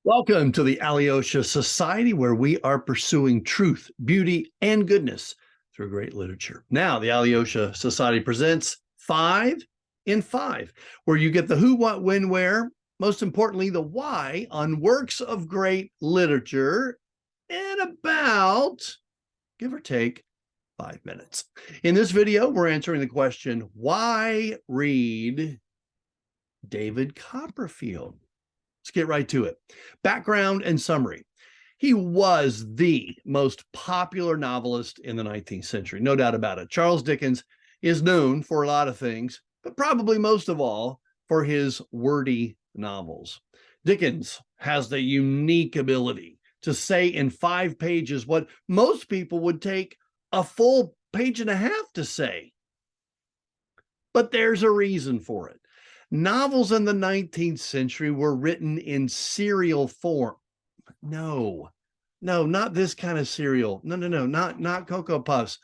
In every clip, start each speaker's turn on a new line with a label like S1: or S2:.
S1: Welcome to the Alyosha Society, where we are pursuing truth, beauty, and goodness through great literature. Now, the Alyosha Society presents 5 in 5, where you get the who, what, when, where, most importantly, the why on works of great literature in about, give or take, 5 minutes. In this video, we're answering the question, why read David Copperfield? Let's get right to it. Background and summary. He was the most popular novelist in the 19th century, no doubt about it. Charles Dickens is known for a lot of things, but probably most of all for his wordy novels. Dickens has the unique ability to say in 5 pages what most people would take a full page and a half to say. But there's a reason for it. Novels in the 19th century were written in serial form. No, not this kind of cereal. No, not Cocoa Puffs.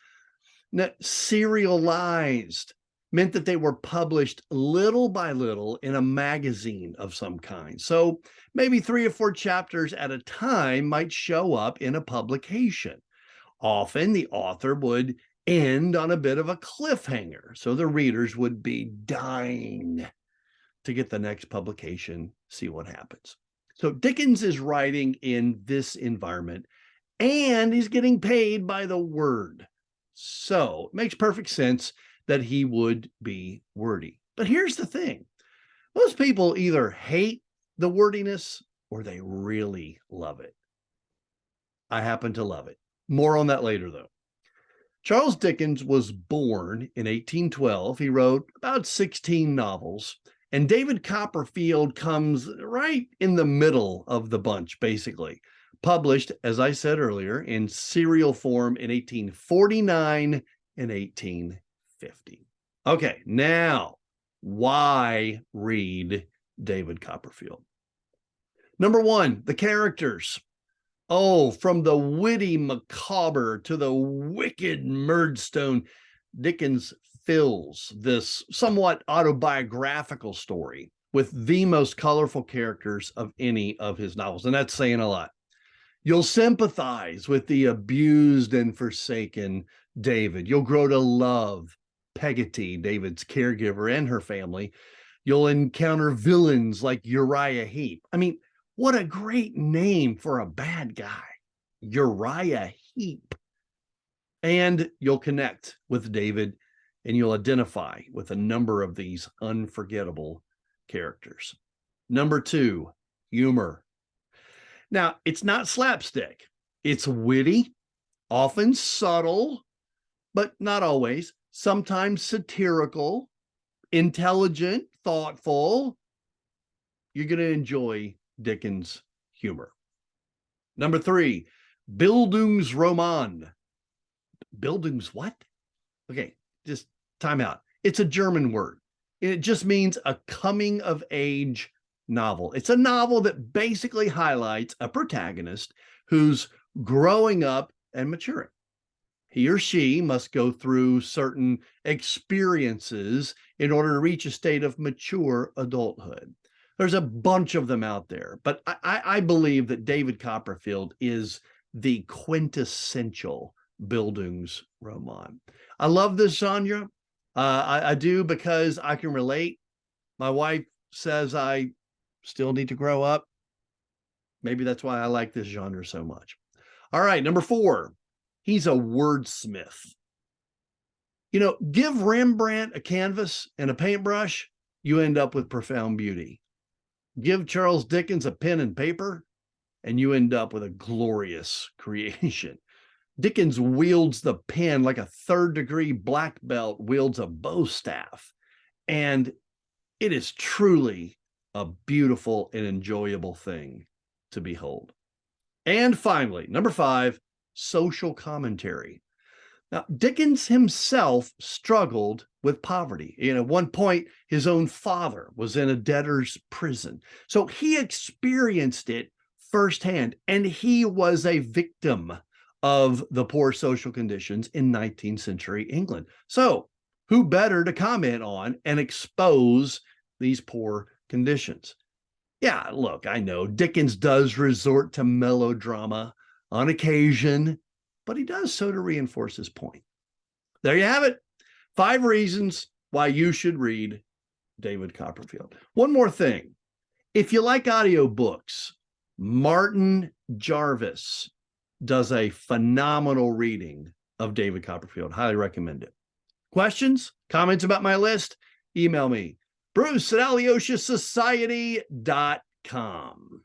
S1: No, serialized meant that they were published little by little in a magazine of some kind. So maybe 3 or 4 chapters at a time might show up in a publication. Often the author would end on a bit of a cliffhanger, so the readers would be dying to get the next publication, see what happens. So Dickens is writing in this environment, and he's getting paid by the word. So it makes perfect sense that he would be wordy. But here's the thing. Most people either hate the wordiness or they really love it. I happen to love it. More on that later, though. Charles Dickens was born in 1812. He wrote about 16 novels. And David Copperfield comes right in the middle of the bunch, basically. Published, as I said earlier, in serial form in 1849 and 1850. Okay, now, why read David Copperfield? Number 1, the characters. Oh, from the witty Micawber to the wicked Murdstone, Dickens fills this somewhat autobiographical story with the most colorful characters of any of his novels, and that's saying a lot. You'll sympathize with the abused and forsaken David. You'll grow to love Peggotty, David's caregiver, and her family. You'll encounter villains like Uriah Heep. I mean, what a great name for a bad guy, Uriah Heep. And you'll connect with David, and you'll identify with a number of these unforgettable characters. Number 2, humor. Now, it's not slapstick. It's witty, often subtle, but not always, sometimes satirical, intelligent, thoughtful. You're going to enjoy Dickens' humor. Number 3, Bildungsroman. Bildungs what? Okay, just time out. It's a German word. It just means a coming of age novel. It's a novel that basically highlights a protagonist who's growing up and maturing. He or she must go through certain experiences in order to reach a state of mature adulthood. There's a bunch of them out there, but I believe that David Copperfield is the quintessential Bildungsroman. I love this genre. I do because I can relate. My wife says I still need to grow up. Maybe that's why I like this genre so much. All right, number 4, he's a wordsmith. You know, give Rembrandt a canvas and a paintbrush, you end up with profound beauty. Give Charles Dickens a pen and paper, and you end up with a glorious creation. Dickens wields the pen like a 3rd-degree black belt wields a bow staff, and it is truly a beautiful and enjoyable thing to behold. And finally, number 5, social commentary. Now, Dickens himself struggled with poverty. At one point, his own father was in a debtor's prison. So he experienced it firsthand, and he was a victim of the poor social conditions in 19th century England. So who better to comment on and expose these poor conditions? Yeah, look, I know Dickens does resort to melodrama on occasion, but he does so to reinforce his point. There you have it. 5 reasons why you should read David Copperfield. One more thing. If you like audiobooks, Martin Jarvis does a phenomenal reading of David Copperfield. Highly recommend it. Questions, comments about my list? Email me, Bruce at AlyoshaSociety.com.